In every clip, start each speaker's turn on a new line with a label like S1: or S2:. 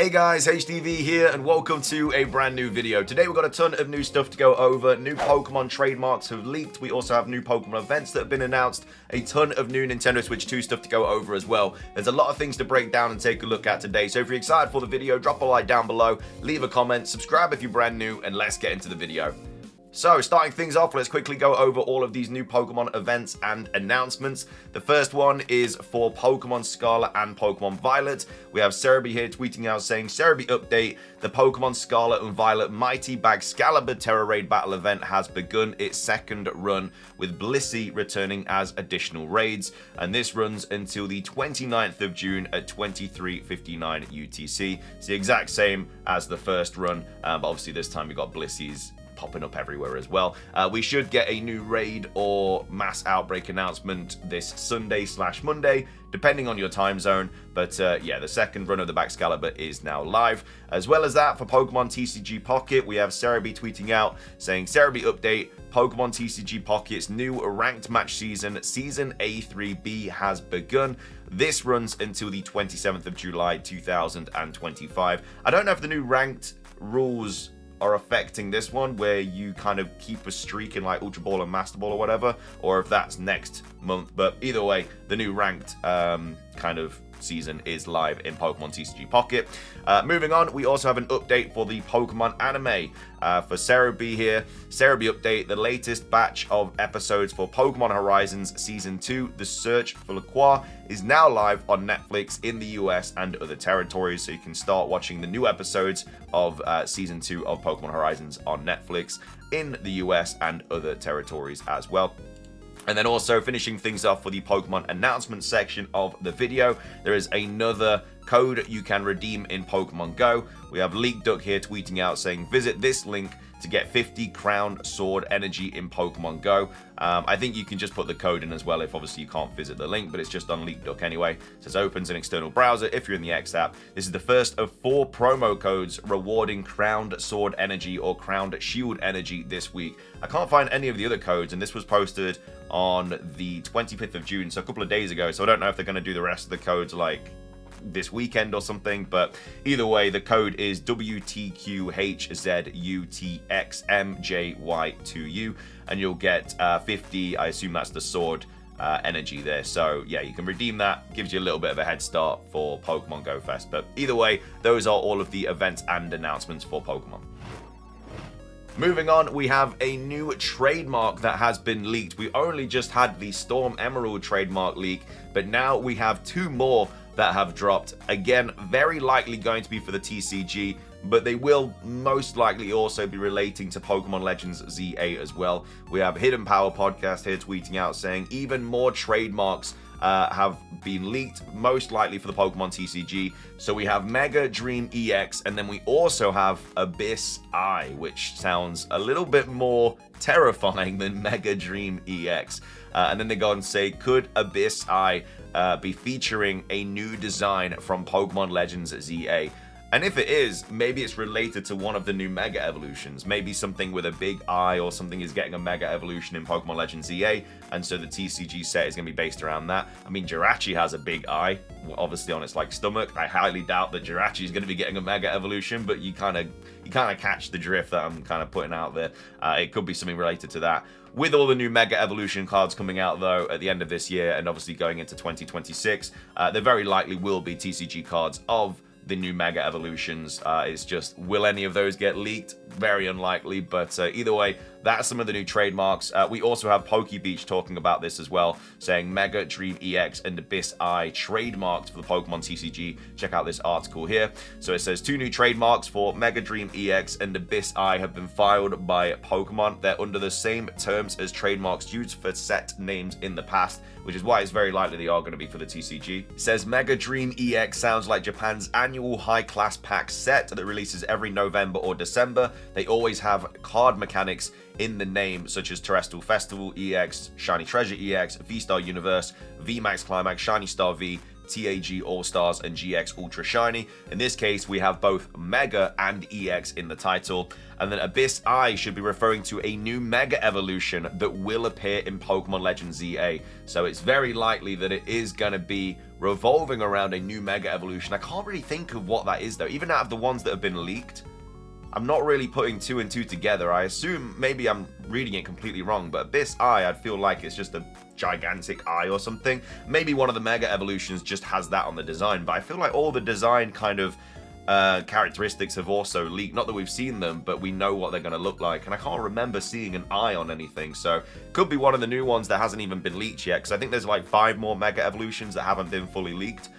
S1: Hey guys, HDvee here and welcome to a brand new video. Today we've got a ton of new stuff to go over. New Pokemon trademarks have leaked. We also have new Pokemon events that have been announced. A ton of new Nintendo Switch 2 stuff to go over as well. There's a lot of things to break down and take a look at today. So if you're excited for the video, drop a like down below, leave a comment, subscribe if you're brand new, and let's get into the video. So, starting things off, let's quickly go over all of these new Pokemon events and announcements. The first one is for Pokemon Scarlet and Pokemon Violet. We have Cerebi here tweeting out saying, Cerebi update, the Pokemon Scarlet and Violet Mighty Baxcalibur Terra Raid Battle event has begun its second run, with Blissey returning as additional raids, and this runs until the 29th of June at 23:59 UTC. It's the exact same as the first run, but obviously this time we got Blissey's popping up everywhere as well. We should get a new raid or mass outbreak announcement this Sunday/Monday, depending on your time zone. But yeah, the second run of the Baxcalibur is now live. As well as that, for Pokemon TCG Pocket, we have Cerebi tweeting out saying, Cerebi update, Pokemon TCG Pocket's new ranked match season, Season A3B has begun. This runs until the 27th of July 2025. I don't know if the new ranked rules are affecting this one, where you kind of keep a streak in like Ultra Ball and Master Ball or whatever, or if that's next month. But either way, the new ranked kind of season is live in Pokemon TCG Pocket. Moving on, we also have an update for the Pokemon anime. For Cerebi here, Cerebi update, the latest batch of episodes for Pokemon Horizons Season 2, The Search for Lacroix, is now live on Netflix in the US and other territories, so you can start watching the new episodes of Season 2 of Pokemon Horizons on Netflix in the US and other territories as well. And then also finishing things off for the Pokemon announcement section of the video, there is another code you can redeem in Pokemon Go. We have Leak Duck here tweeting out saying, visit this link to get 50 Crown Sword energy in Pokemon Go. I think you can just put the code in as well if obviously you can't visit the link, but it's just on Leak Duck anyway. It says opens an external browser if you're in the X app. This is the first of 4 promo codes rewarding Crowned Sword energy or Crowned Shield energy this week. I can't find any of the other codes, and this was posted on the 25th of June, so a couple of days ago, so I don't know if they're going to do the rest of the codes like this weekend or something, but either way, the code is WTQHZUTXMJY2U, and you'll get 50, I assume that's the sword energy there. So yeah, you can redeem that, gives you a little bit of a head start for Pokemon Go Fest. But either way, those are all of the events and announcements for Pokemon. Moving on, we have a new trademark that has been leaked. We only just had the Storm Emerald trademark leak, but now we have 2 more that have dropped. Again, very likely going to be for the TCG, but they will most likely also be relating to Pokemon Legends ZA as well. We have Hidden Power Podcast here tweeting out saying even more trademarks have been leaked, most likely for the Pokemon TCG. So we have Mega Dream EX, and then we also have Abyss Eye, which sounds a little bit more terrifying than Mega Dream EX. And then they go and say, could Abyss Eye be featuring a new design from Pokemon Legends ZA? And if it is, maybe it's related to one of the new Mega Evolutions. Maybe something with a big eye or something is getting a Mega Evolution in Pokemon Legends ZA, and so the TCG set is going to be based around that. I mean, Jirachi has a big eye, obviously on its like stomach. I highly doubt that Jirachi is going to be getting a Mega Evolution, but you kind of catch the drift that I'm kind of putting out there. It could be something related to that. With all the new Mega Evolution cards coming out, though, at the end of this year and obviously going into 2026, there very likely will be TCG cards of the new Mega Evolutions. It's just, will any of those get leaked? Very unlikely, but either way, that's some of the new trademarks. We also have PokeBeach talking about this as well, saying Mega Dream EX and Abyss Eye trademarked for the Pokemon TCG. Check out this article here. So it says 2 new trademarks for Mega Dream EX and Abyss Eye have been filed by Pokemon. They're under the same terms as trademarks used for set names in the past, which is why it's very likely they are going to be for the TCG. It says Mega Dream EX sounds like Japan's annual high-class pack set that releases every November or December. They always have card mechanics in the name, such as Terrestrial Festival EX, Shiny Treasure EX, V-Star Universe, VMAX Climax, Shiny Star V, TAG All-Stars and GX Ultra Shiny. In this case, we have both Mega and EX in the title. And then Abyss Eye should be referring to a new Mega evolution that will appear in Pokemon Legends ZA. So it's very likely that it is going to be revolving around a new Mega evolution. I can't really think of what that is though, even out of the ones that have been leaked. I'm not really putting two and two together. I assume maybe I'm reading it completely wrong, but Abyss Eye, I'd feel like it's just a gigantic eye or something. Maybe one of the Mega evolutions just has that on the design, but I feel like all the design kind of characteristics have also leaked. Not that we've seen them, but we know what they're going to look like, and I can't remember seeing an eye on anything, so could be one of the new ones that hasn't even been leaked yet, because I think there's like 5 more Mega evolutions that haven't been fully leaked.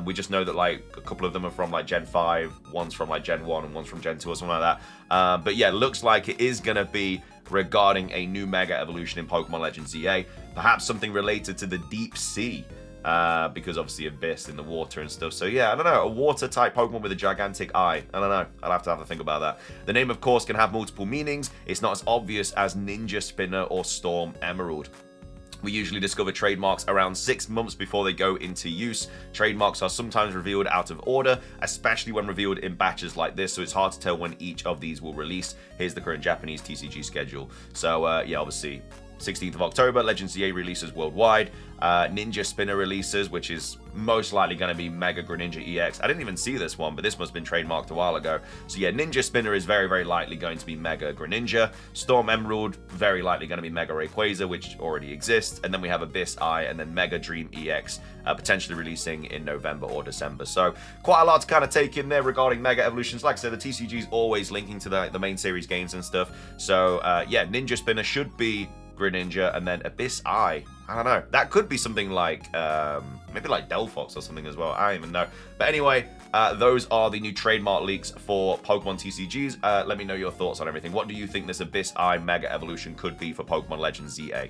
S1: We just know that like a couple of them are from like Gen 5, one's from like Gen 1, and one's from Gen 2 or something like that. But yeah, looks like it is going to be regarding a new Mega evolution in Pokemon Legends ZA. Perhaps something related to the deep sea, because obviously Abyss in the water and stuff. So yeah, I don't know, a water type Pokemon with a gigantic eye. I don't know, I'll have to think about that. The name of course can have multiple meanings. It's not as obvious as Ninja Spinner or Storm Emerald. We usually discover trademarks around 6 months before they go into use. Trademarks are sometimes revealed out of order, especially when revealed in batches like this, so it's hard to tell when each of these will release. Here's the current Japanese TCG schedule. So yeah, obviously 16th of October, Legends ZA releases worldwide. Ninja Spinner releases, which is most likely going to be Mega Greninja EX. I didn't even see this one, but this must have been trademarked a while ago. So yeah, Ninja Spinner is very, very likely going to be Mega Greninja. Storm Emerald, very likely going to be Mega Rayquaza, which already exists. And then we have Abyss Eye and then Mega Dream EX, potentially releasing in November or December. So quite a lot to kind of take in there regarding Mega Evolutions. Like I said, the TCG is always linking to the main series games and stuff. So yeah, Ninja Spinner should be Greninja, and then Abyss Eye, I don't know, that could be something like maybe like Delphox or something as well, I don't even know. But anyway, those are the new trademark leaks for Pokemon TCGs. Let me know your thoughts on everything. What do you think this Abyss Eye Mega Evolution could be for Pokemon Legends ZA?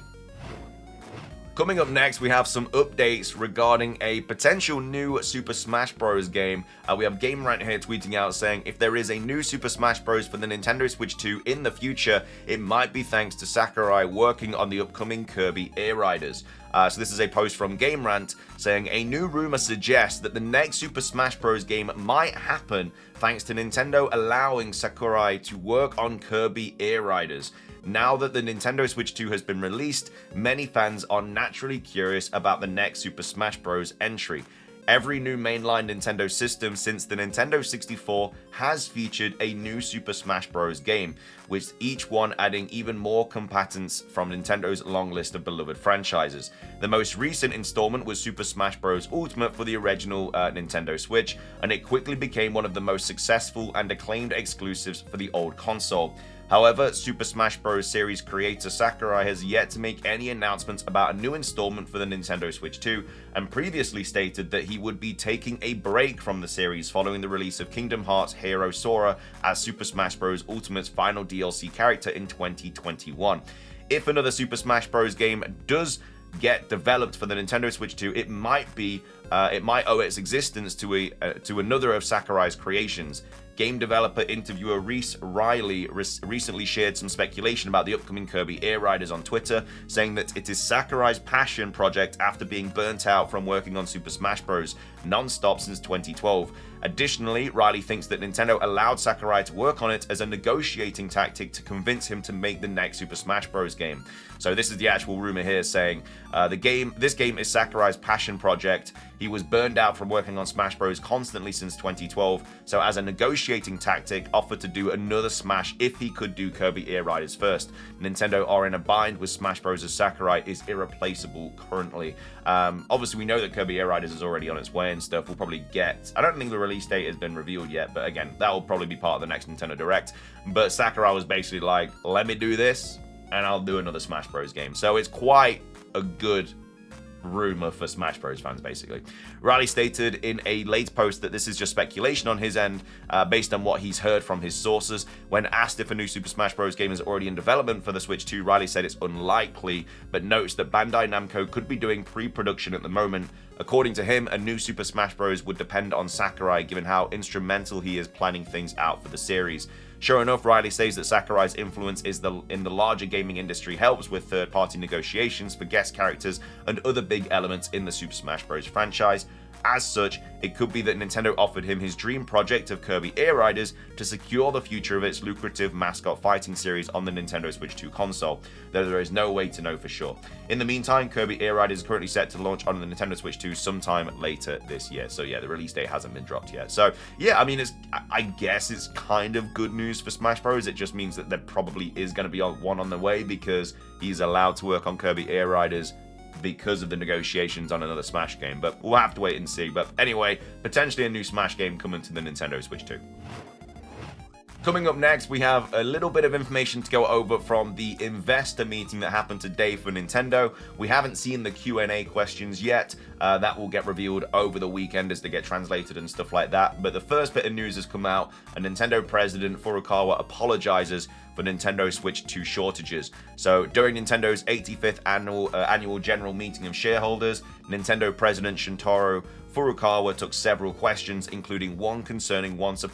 S1: Coming up next, we have some updates regarding a potential new Super Smash Bros. Game. We have Game Rant here tweeting out saying, if there is a new Super Smash Bros. For the Nintendo Switch 2 in the future, it might be thanks to Sakurai working on the upcoming Kirby Air Riders. So this is a post from Game Rant saying, a new rumor suggests that the next Super Smash Bros. Game might happen thanks to Nintendo allowing Sakurai to work on Kirby Air Riders. Now that the Nintendo Switch 2 has been released, many fans are naturally curious about the next Super Smash Bros. Entry. Every new mainline Nintendo system since the Nintendo 64 has featured a new Super Smash Bros. Game, with each one adding even more combatants from Nintendo's long list of beloved franchises. The most recent installment was Super Smash Bros. Ultimate for the original Nintendo Switch, and it quickly became one of the most successful and acclaimed exclusives for the old console. However, Super Smash Bros. Series creator Sakurai has yet to make any announcements about a new installment for the Nintendo Switch 2, and previously stated that he would be taking a break from the series following the release of Kingdom Hearts Hero Sora as Super Smash Bros. Ultimate's final DLC character in 2021. If another Super Smash Bros. Game does get developed for the Nintendo Switch 2, it might owe its existence to another of Sakurai's creations. Game developer interviewer Reese Riley recently shared some speculation about the upcoming Kirby Air Riders on Twitter, saying that it is Sakurai's passion project after being burnt out from working on Super Smash Bros. Non-stop since 2012. Additionally, Riley thinks that Nintendo allowed Sakurai to work on it as a negotiating tactic to convince him to make the next Super Smash Bros. Game. So this is the actual rumor here saying this game is Sakurai's passion project. He was burned out from working on Smash Bros. Constantly since 2012, so as a negotiating tactic, offered to do another Smash if he could do Kirby Air Riders first. Nintendo are in a bind with Smash Bros. As Sakurai is irreplaceable currently. Obviously, we know that Kirby Air Riders is already on its way and stuff. We'll probably get... I don't think the release date has been revealed yet, but again, that will probably be part of the next Nintendo Direct. But Sakurai was basically like, let me do this, and I'll do another Smash Bros. Game. So it's quite a good rumor for Smash Bros. Fans, basically. Riley stated in a late post that this is just speculation on his end, based on what he's heard from his sources. When asked if a new Super Smash Bros. Game is already in development for the Switch 2, Riley said it's unlikely, but notes that Bandai Namco could be doing pre-production at the moment. According to him, a new Super Smash Bros. Would depend on Sakurai, given how instrumental he is planning things out for the series. Sure enough, Riley says that Sakurai's influence in the larger gaming industry helps with third-party negotiations for guest characters and other big elements in the Super Smash Bros. Franchise. as such, it could be that Nintendo offered him his dream project of Kirby Air Riders to secure the future of its lucrative mascot fighting series on the Nintendo Switch 2 console, though there is no way to know for sure. In the meantime, Kirby Air Riders is currently set to launch on the Nintendo Switch 2 sometime later this year. So yeah, the release date hasn't been dropped yet. So yeah, I mean, I guess it's kind of good news for Smash Bros. It just means that there probably is going to be one on the way, because he's allowed to work on Kirby Air Riders because of the negotiations on another Smash game, but we'll have to wait and see. But anyway, potentially a new Smash game coming to the Nintendo Switch 2. Coming up next, we have a little bit of information to go over from the investor meeting that happened today for Nintendo. We haven't seen the Q&A questions yet. That will get revealed over the weekend as they get translated and stuff like that. But the first bit of news has come out, and Nintendo President Furukawa apologizes for Nintendo Switch 2 shortages. So during Nintendo's 85th annual general meeting of shareholders, Nintendo President Shintaro Furukawa took several questions, including one concerning the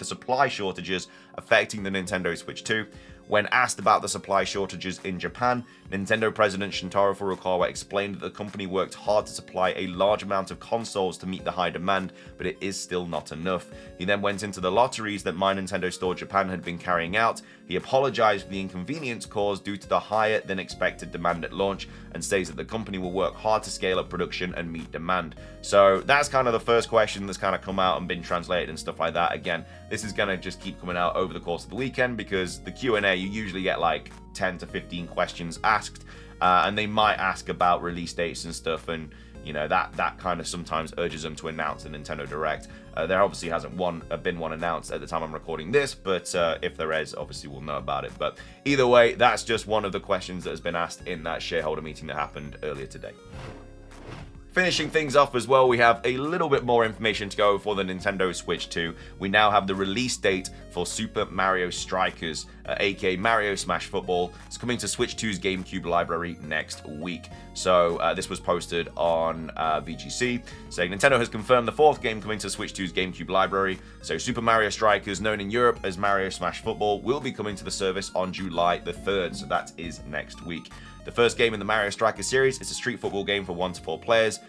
S1: supply shortages affecting the Nintendo Switch 2. When asked about the supply shortages in Japan, Nintendo President Shintaro Furukawa explained that the company worked hard to supply a large amount of consoles to meet the high demand, but it is still not enough. He then went into the lotteries that My Nintendo Store Japan had been carrying out. He apologized for the inconvenience caused due to the higher than expected demand at launch, and states that the company will work hard to scale up production and meet demand. So that's kind of the first question that's kind of come out and been translated and stuff like that. Again, this is going to just keep coming out over the course of the weekend, because the Q&A, you usually get like 10 to 15 questions asked, and they might ask about release dates and stuff, and you know, that kind of sometimes urges them to announce a Nintendo Direct. There obviously hasn't been one announced at the time I'm recording this, but if there is, obviously we'll know about it. But either way, that's just one of the questions that has been asked in that shareholder meeting that happened earlier today. Finishing things off as well, we have a little bit more information to go for the Nintendo Switch 2. We now have the release date for Super Mario Strikers, aka Mario Smash Football. It's coming to Switch 2's Gamecube library next week. So this was posted on VGC, saying Nintendo has confirmed the fourth game coming to Switch 2's Gamecube library. So Super Mario Strikers, known in Europe as Mario Smash Football, will be coming to the service on July the 3rd. So that is next week. The first game in the Mario Strikers series is a street football game for 1 to 4 players.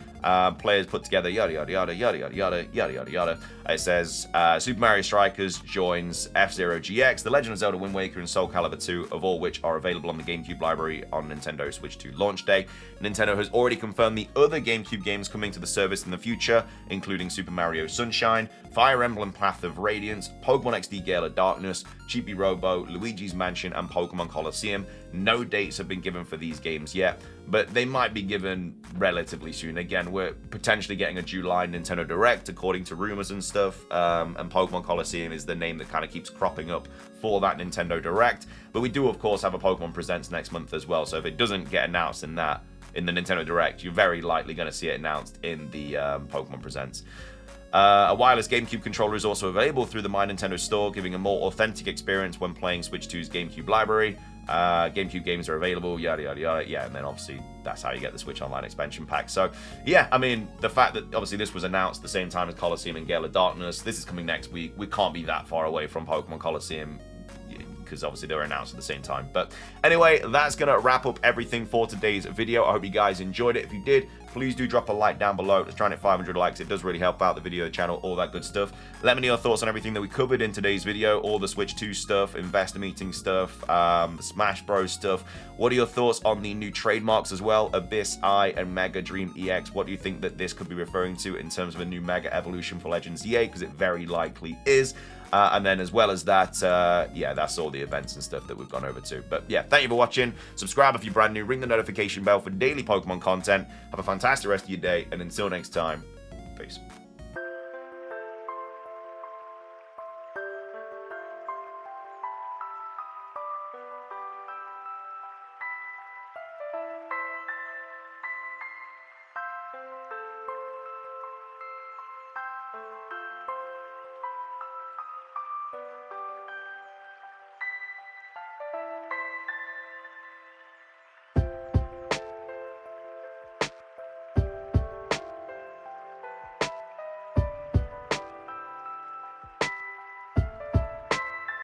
S1: Players put together yada yada yada yada yada yada yada yada yada. It says Super Mario Strikers joins F-Zero GX, The Legend of Zelda Wind Waker, and Soul Calibur 2, of all which are available on the GameCube library on Nintendo Switch 2 launch day. Nintendo has already confirmed the other GameCube games coming to the service in the future, including Super Mario Sunshine, Fire Emblem Path of Radiance, Pokemon XD Gale of Darkness, Chibi Robo, Luigi's Mansion, and Pokemon Colosseum. No dates have been given for these games yet, but they might be given relatively soon. Again, we're potentially getting a July Nintendo Direct, according to rumors and stuff, and Pokemon Colosseum is the name that kind of keeps cropping up for that Nintendo Direct. But we do, of course, have a Pokemon Presents next month as well, so if it doesn't get announced in the Nintendo Direct, you're very likely going to see it announced in the Pokemon Presents. A wireless GameCube controller is also available through the My Nintendo Store, giving a more authentic experience when playing Switch 2's GameCube library. GameCube games are available, yada yada yada. Yeah, and then obviously that's how you get the Switch Online expansion pack. So yeah, I mean, the fact that obviously this was announced the same time as Colosseum and Gale of Darkness, this is coming next week. We can't be that far away from Pokemon Colosseum, because obviously they were announced at the same time. But anyway, that's going to wrap up everything for today's video. I hope you guys enjoyed it. If you did, please do drop a like down below. Let's try and hit 500 likes. It does really help out the video, the channel, all that good stuff. Let me know your thoughts on everything that we covered in today's video, all the Switch 2 stuff, investor meeting stuff, the Smash Bros stuff. What are your thoughts on the new trademarks as well, Abyss Eye and Mega Dream EX? What do you think that this could be referring to in terms of a new Mega Evolution for Legends EA? Because it very likely is. And then as well as that, yeah, that's all the events and stuff that we've gone over to. But yeah, thank you for watching. Subscribe if you're brand new. Ring the notification bell for daily Pokemon content. Have a fantastic rest of your day. And until next time, peace.